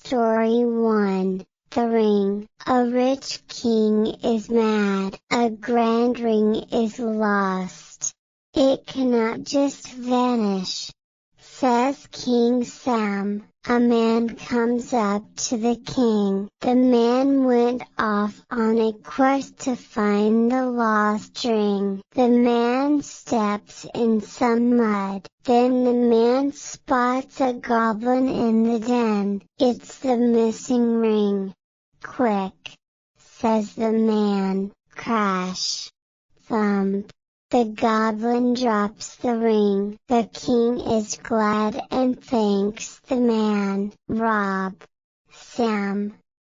Story 1. The Ring. A rich king is mad. A grand ring is lost. It cannot just vanish, says King Sam. A man comes up to the king. The man went off on a quest to find the lost ring. The man steps in some mud. Then the man spots a goblin in the den. It's the missing ring. Quick, says the man. Crash. Thump. The goblin drops the ring. The king is glad and thanks the man. Rob. Sam.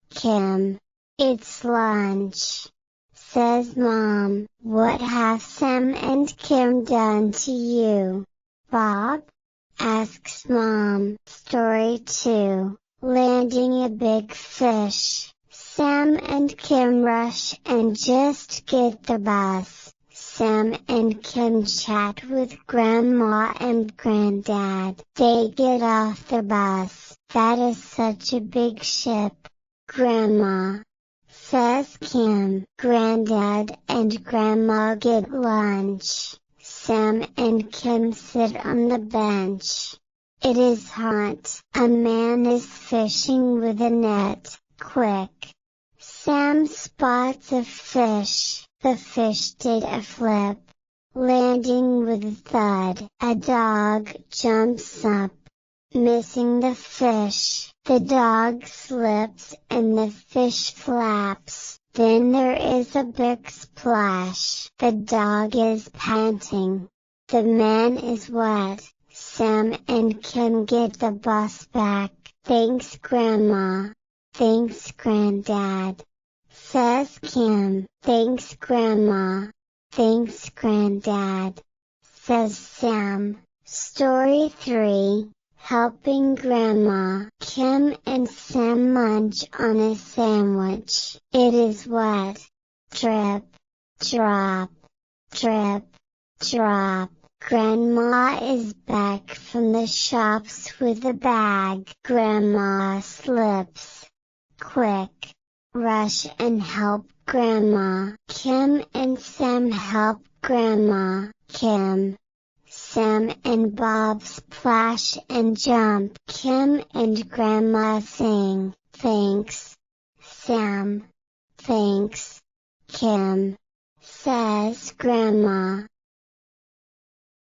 Kim. It's lunch, says Mom. What have Sam and Kim done to you, Bob? Asks Mom. Story 2. Landing a big fish. Sam and Kim rush and just get the bus. Sam and Kim chat with Grandma and Granddad. They get off the bus. That is such a big ship, Grandma, says Kim. Granddad and Grandma get lunch. Sam and Kim sit on the bench. It is hot. A man is fishing with a net. Quick. Sam spots a fish. The fish did a flip, landing with a thud. A dog jumps up, missing the fish. The dog slips and the fish flaps. Then there is a big splash. The dog is panting. The man is wet. Sam and Kim get the bus back. Thanks, Grandma. Thanks, Granddad, says Kim. Thanks, Grandma. Thanks, Granddad, says Sam. Story 3. Helping Grandma. Kim and Sam munch on a sandwich. It is wet. Drip. Drop. Drip. Drop. Grandma is back from the shops with a bag. Grandma slips. Quick. Rush and help Grandma. Kim and Sam help Grandma. Kim. Sam and Bob splash and jump. Kim and Grandma sing. Thanks, Sam. Thanks, Kim, says Grandma.